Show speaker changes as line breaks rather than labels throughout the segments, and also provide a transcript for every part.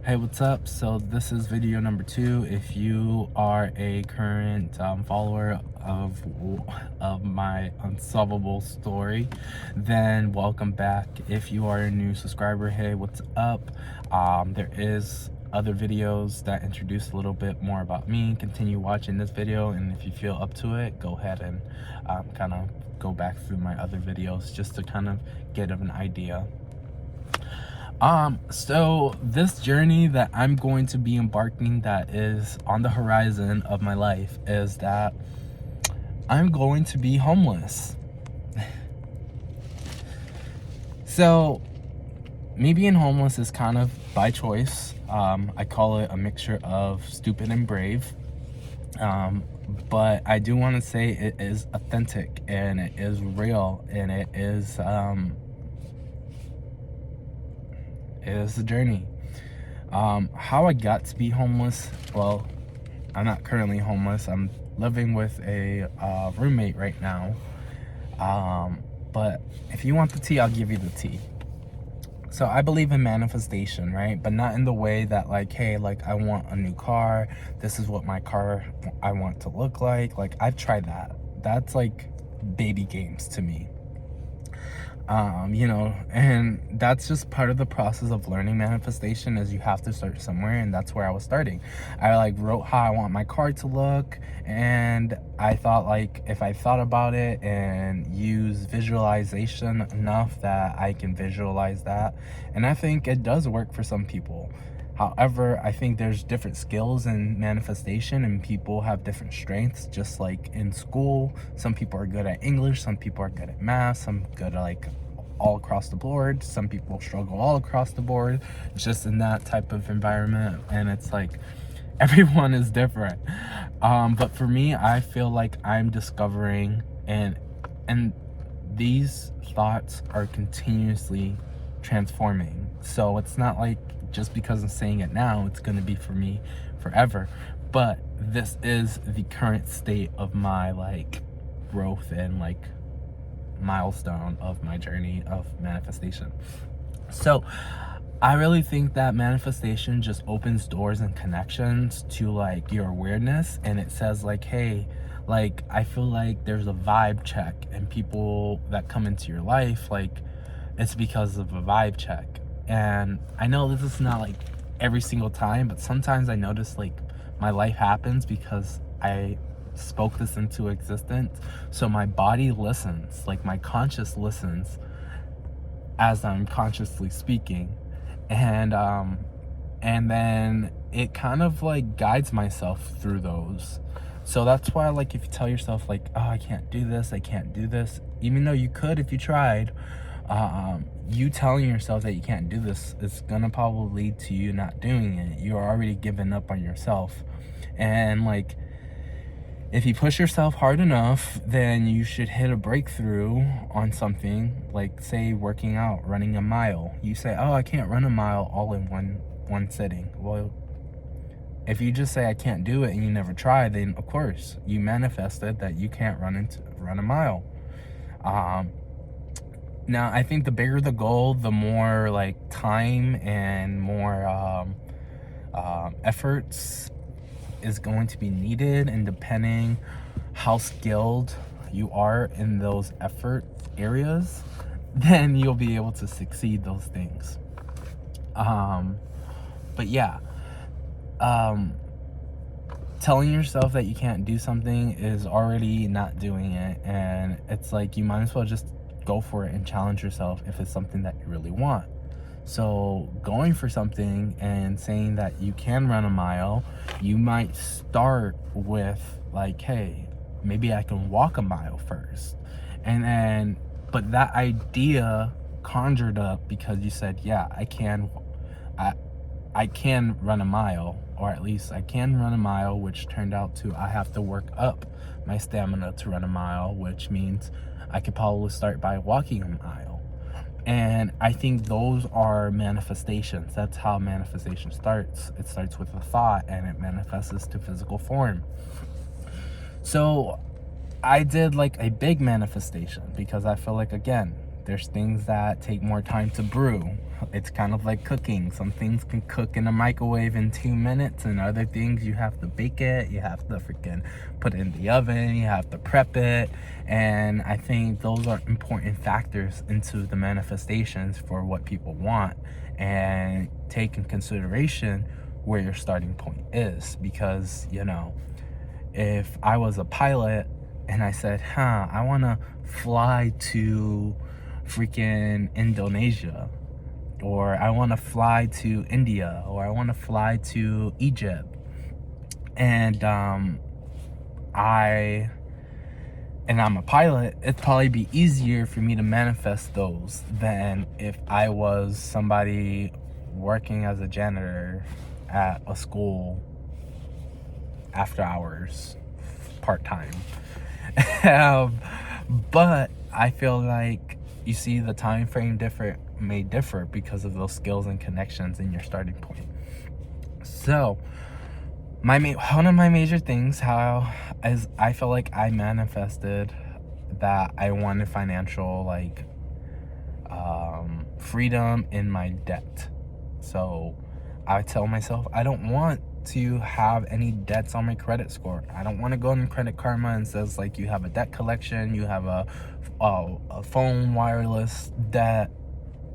Hey, what's up? So this is video number 2. If you are a current follower of my unsolvable story, then welcome back. If you are a new subscriber, hey, what's up? There is other videos that introduce a little bit more about me. Continue watching this video, and if you feel up to it, go ahead and kind of go back through my other videos just to kind of get an idea. So this journey that I'm going to be embarking, that is on the horizon of my life, is that I'm going to be homeless. So me being homeless is kind of by choice. I call it a mixture of stupid and brave. But I do want to say it is authentic and it is real and it is a journey. How I got to be homeless, well, I'm not currently homeless. I'm living with a roommate right now. But if you want the tea, I'll give you the tea. So I believe in manifestation, right? But not in the way that like, hey, like I want a new car. This is what my car I want to look like. Like I've tried that. That's like baby games to me. And that's just part of the process of learning manifestation, is you have to start somewhere, and that's where I was starting. I like wrote how I want my car to look, and I thought like if I thought about it and use visualization enough that I can visualize that, and I think it does work for some people. However, I think there's different skills in manifestation and people have different strengths. Just like in school, some people are good at English, some people are good at math, some good at like all across the board, some people struggle all across the board, just in that type of environment. And it's like everyone is different. But for me, I feel like I'm discovering and these thoughts are continuously transforming. So it's not like just because I'm saying it now, it's going to be for me forever. But this is the current state of my like growth and like milestone of my journey of manifestation. So I really think that manifestation just opens doors and connections to like your awareness, and it says like, hey, like I feel like there's a vibe check, and people that come into your life, like it's because of a vibe check. And I know this is not like every single time, but sometimes I notice like my life happens because I spoke this into existence. So my body listens, like my conscious listens as I'm consciously speaking. And then it kind of like guides myself through those. So that's why, like, if you tell yourself like, oh, I can't do this, even though you could if you tried, you telling yourself that you can't do this is gonna probably lead to you not doing it. You're already giving up on yourself. And like, if you push yourself hard enough, then you should hit a breakthrough on something, like say working out, running a mile. You say, oh, I can't run a mile all in one sitting. Well, if you just say I can't do it and you never try, then of course you manifested that you can't run a mile. Now, I think the bigger the goal, the more like time and more efforts is going to be needed, and depending how skilled you are in those effort areas, then you'll be able to succeed those things. But yeah, telling yourself that you can't do something is already not doing it, and it's like you might as well just go for it and challenge yourself if it's something that you really want. So going for something and saying that you can run a mile, you might start with like, hey, maybe I can walk a mile first. And then, but that idea conjured up because you said, yeah, I can run a mile, or at least I can run a mile, which turned out to I have to work up my stamina to run a mile, which means I could probably start by walking a mile. And I think those are manifestations. That's how manifestation starts. It starts with a thought and it manifests to physical form. So I did like a big manifestation because I feel like, again, there's things that take more time to brew. it's kind of like cooking. Some things can cook in a microwave in 2 minutes, and other things you have to bake it, you have to freaking put it in the oven, you have to prep it. And I think those are important factors into the manifestations for what people want, and take in consideration where your starting point is. Because, you know, if I was a pilot and I said, I want to fly to freaking Indonesia, or I want to fly to India, or I want to fly to Egypt, and I'm a pilot, it'd probably be easier for me to manifest those than if I was somebody working as a janitor at a school after hours, part-time. But I feel like, you see, the time frame may differ because of those skills and connections in your starting point. So one of my major things is I feel like I manifested that I wanted financial freedom in my debt. So I tell myself I don't want to have any debts on my credit score. I don't want to go in Credit Karma and says like, you have a debt collection, you have a phone wireless debt,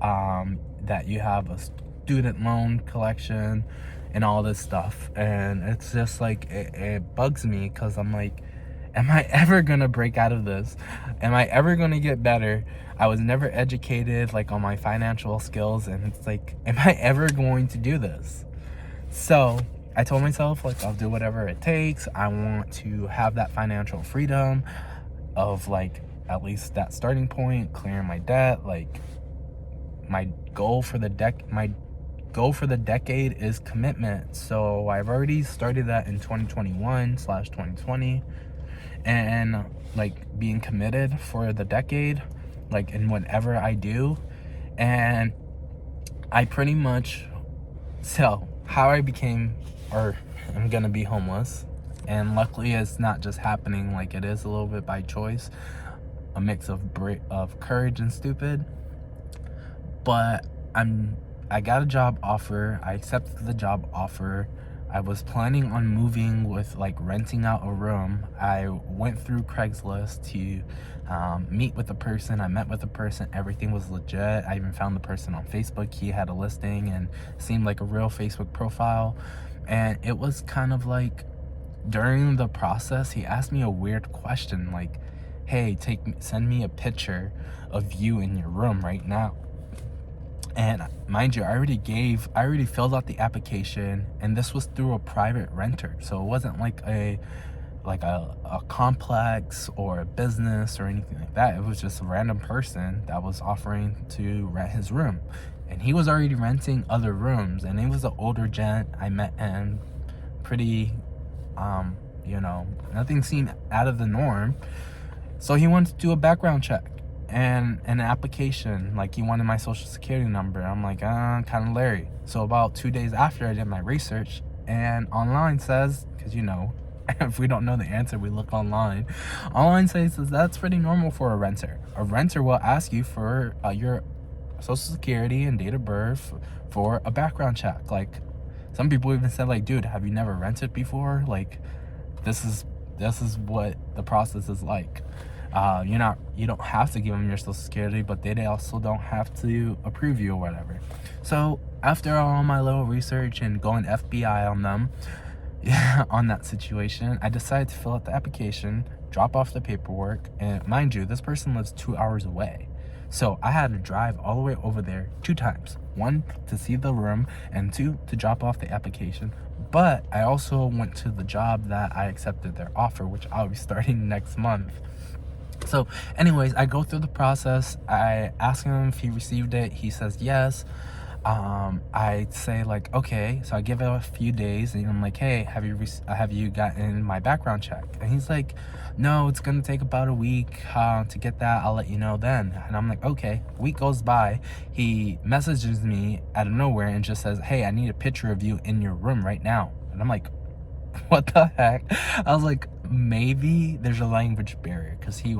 that you have a student loan collection and all this stuff. And it's just like, it bugs me, because I'm like, am I ever gonna break out of this? Am I ever gonna get better? I was never educated like on my financial skills, and it's like, am I ever going to do this? So I told myself, like, I'll do whatever it takes. I want to have that financial freedom of like at least that starting point, clearing my debt. Like, my goal for the decade is commitment. So I've already started that in 2021/2020, and like being committed for the decade, like in whatever I do. And I pretty much, so how I became, or I'm gonna be homeless, and luckily it's not just happening, like it is a little bit by choice, a mix of courage and stupid. But I got a job offer. I accepted the job offer. I was planning on moving with like renting out a room. I went through Craigslist to meet with the person. I met with the person. Everything was legit. I even found the person on Facebook. He had a listing and seemed like a real Facebook profile. And it was kind of like, during the process, he asked me a weird question like, hey, send me a picture of you in your room right now. And mind you, I already filled out the application, and this was through a private renter. So it wasn't like a complex or a business or anything like that. It was just a random person that was offering to rent his room. And he was already renting other rooms, and he was an older gent. I met him, pretty, nothing seemed out of the norm. So he wanted to do a background check and an application. Like, he wanted my social security number. I'm like, kind of Larry. So about 2 days after, I did my research, and online says, because if we don't know the answer, we look online. Online says that's pretty normal for a renter. A renter will ask you for your social security and date of birth for a background check. Like, some people even said, like, dude, have you never rented before? Like, this is what the process is like. You don't have to give them your social security, but they also don't have to approve you or whatever. So after all my little research and going FBI on them, on that situation, I decided to fill out the application, drop off the paperwork. And mind you, this person lives 2 hours away. So I had to drive all the way over there 2 times. 1, to see the room, and 2, to drop off the application. But I also went to the job that I accepted their offer, which I'll be starting next month. So anyways, I go through the process. I ask him if he received it. He says yes. I say like, okay. So I give it a few days, and I'm like, hey, have you gotten my background check? And he's like, no, it's gonna take about a week to get that. I'll let you know then. And I'm like, okay. A week goes by. He messages me out of nowhere and just says, hey, I need a picture of you in your room right now. And I'm like, what the heck? I was like, maybe there's a language barrier, because he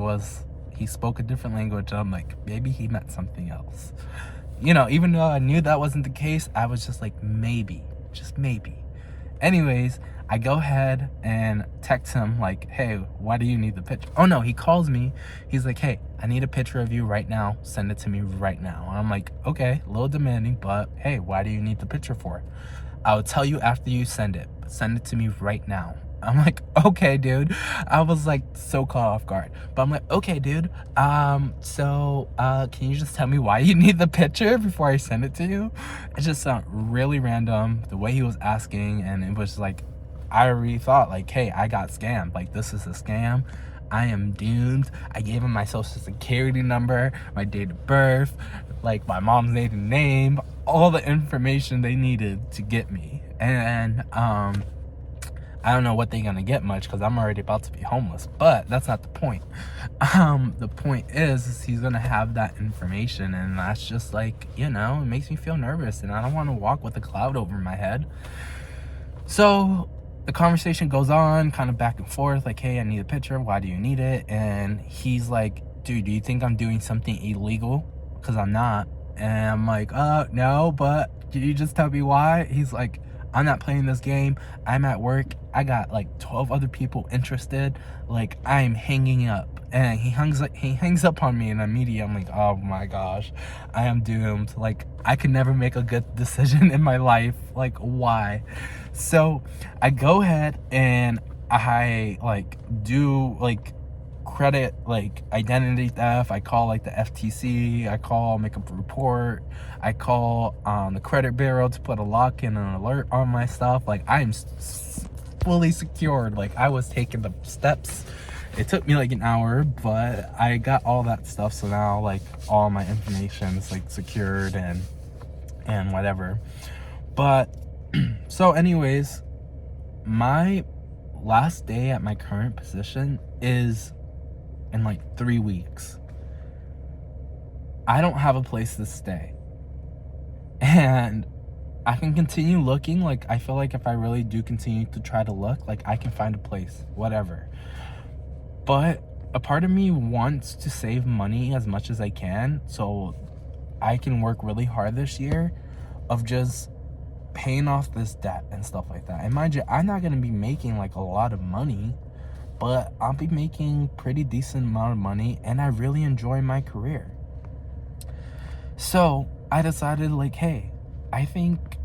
spoke a different language. And I'm like, maybe he meant something else. even though I knew that wasn't the case, I was just like, maybe, just maybe. Anyways, I go ahead and text him like, hey, why do you need the picture? Oh no, he calls me. He's like, hey, I need a picture of you right now. Send it to me right now. And I'm like, okay, a little demanding, but hey, why do you need the picture for? I'll tell you after you send it. But send it to me right now. I'm like, okay, dude. I was like so caught off guard. But I'm like, okay, dude. So can you just tell me why you need the picture before I send it to you? It just sounded really random, the way he was asking, and it was like, I already thought like, hey, I got scammed. Like, this is a scam. I am doomed. I gave him my social security number, my date of birth, like my mom's maiden name, all the information they needed to get me. And I don't know what they're gonna get much because I'm already about to be homeless, but that's not the point. The point is he's gonna have that information, and that's just like, it makes me feel nervous, and I don't want to walk with a cloud over my head. So the conversation goes on, kind of back and forth, like, hey, I need a picture. Why do you need it? And he's like, dude, do you think I'm doing something illegal? Because I'm not. And I'm like, no, but can you just tell me why? He's like, I'm not playing this game. I'm at work. I got like 12 other people interested. Like, I'm hanging up. And he hangs up on me, and immediately I'm like, oh my gosh, I am doomed. Like, I could never make a good decision in my life. Like, why? So I go ahead and I like do like credit like identity theft. I call like the FTC. I call, make up a report. I call the credit bureau to put a lock and an alert on my stuff. Like, I'm fully secured. Like, I was taking the steps. It took me like an hour, but I got all that stuff. So now like all my information is like secured and whatever. But so anyways, my last day at my current position is in like 3 weeks. I don't have a place to stay. And I can continue looking. Like, I feel like if I really do continue to try to look, like, I can find a place, whatever. But a part of me wants to save money as much as I can, so I can work really hard this year of just paying off this debt and stuff like that. And mind you, I'm not going to be making like a lot of money, but I'll be making pretty decent amount of money, and I really enjoy my career. So I decided like, hey, I think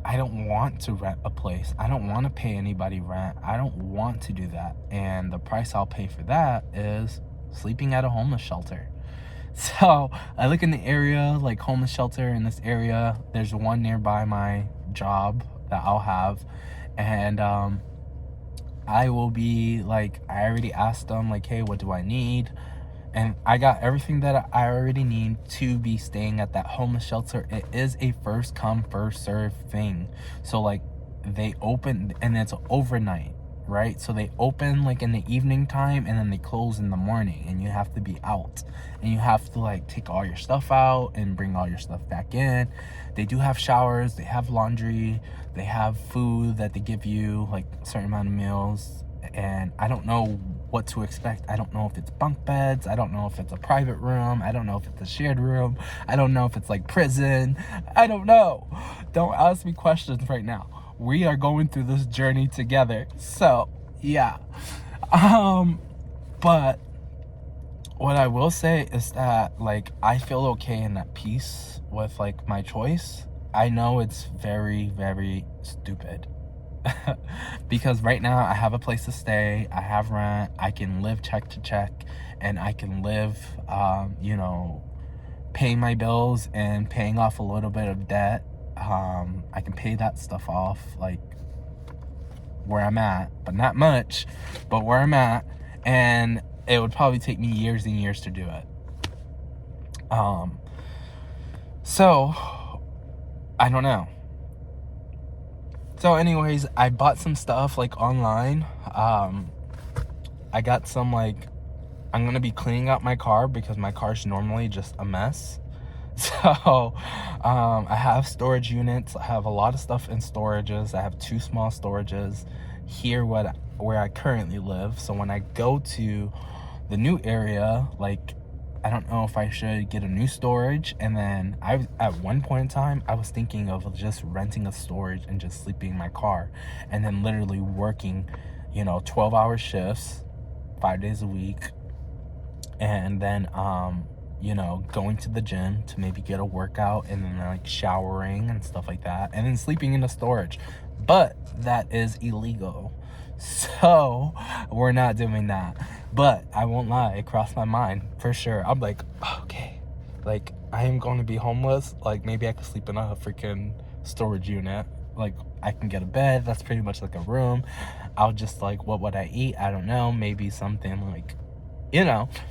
I don't want to rent a place. I don't want to pay anybody rent. I don't want to do that. And the price I'll pay for that is sleeping at a homeless shelter. So I look in the area, like homeless shelter in this area. There's one nearby my job that I'll have. And I will be like, I already asked them like, hey, what do I need? And I got everything that I already need to be staying at that homeless shelter. It is a first come, first serve thing. So like, they open, and it's overnight, right? So they open like in the evening time, and then they close in the morning, and you have to be out, and you have to like take all your stuff out and bring all your stuff back in. They do have showers, they have laundry, they have food that they give you, like a certain amount of meals. And I don't know what to expect. I don't know if it's bunk beds. I don't know if it's a private room. I don't know if it's a shared room. I don't know if it's like prison. I don't know. Don't ask me questions right now. We are going through this journey together. So, yeah. But what I will say is that like, I feel okay and at peace with like my choice. I know it's very, very stupid. Because right now I have a place to stay, I have rent, I can live check to check, and I can live paying my bills and paying off a little bit of debt. I can pay that stuff off like where I'm at, but not much, but where I'm at, and it would probably take me years and years to do it. So I don't know. So anyways, I bought some stuff like online. I got some like, I'm gonna be cleaning out my car because my car's normally just a mess. So I have storage units. I have a lot of stuff in storages. I have 2 small storages here where I currently live. So when I go to the new area, like I don't know if I should get a new storage. And then at one point in time, I was thinking of just renting a storage and just sleeping in my car, and then literally working, 12-hour shifts, 5 days a week, and then going to the gym to maybe get a workout, and then like showering and stuff like that, and then sleeping in the storage. But that is illegal, so we're not doing that. But I won't lie, it crossed my mind for sure. I'm like, okay, like I am going to be homeless, like maybe I could sleep in a freaking storage unit. Like I can get a bed, that's pretty much like a room. I'll just like, what would I eat? I don't know, maybe something like,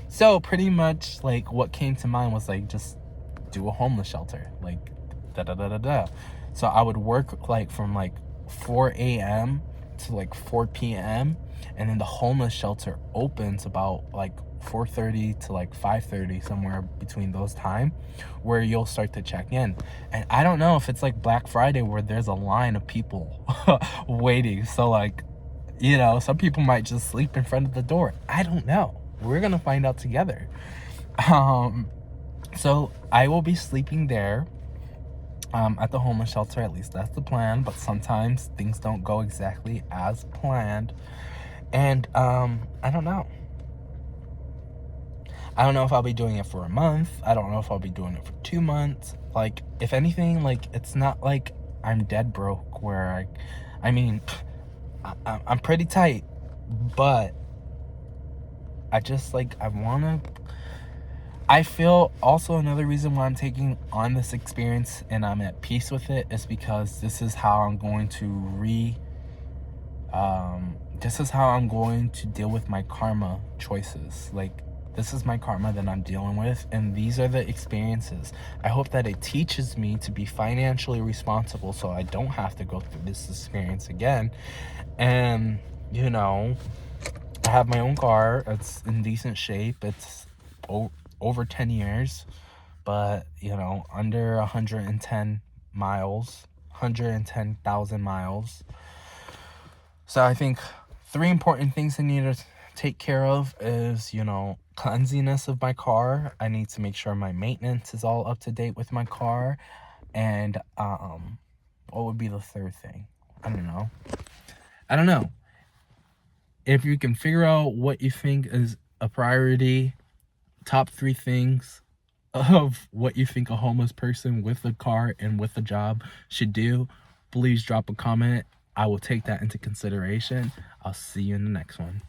so pretty much like what came to mind was like, just do a homeless shelter, like da da da da da. So I would work like from like 4 a.m. to like 4 p.m. and then the homeless shelter opens about like 4:30 to like 5:30, somewhere between those time, where you'll start to check in. And I don't know if it's like Black Friday where there's a line of people waiting, so like, some people might just sleep in front of the door. I don't know, we're gonna find out together. So I will be sleeping there, at the homeless shelter. At least that's the plan, but sometimes things don't go exactly as planned. And I don't know if I'll be doing it for a month. I don't know if I'll be doing it for 2 months. Like, if anything, like, it's not like I'm dead broke, where I mean, I'm pretty tight, but I just like, I feel also another reason why I'm taking on this experience and I'm at peace with it is because this is how I'm going to deal with my karma choices. Like, this is my karma that I'm dealing with, and these are the experiences. I hope that it teaches me to be financially responsible so I don't have to go through this experience again. And, I have my own car. It's in decent shape. It's over 10 years, but, under 110 miles, 110,000 miles. So I think 3 important things I need to take care of is, cleanliness of my car. I need to make sure my maintenance is all up to date with my car. And what would be the third thing? I don't know. If you can figure out what you think is a priority, top 3 things of what you think a homeless person with a car and with a job should do, please drop a comment. I will take that into consideration. I'll see you in the next one.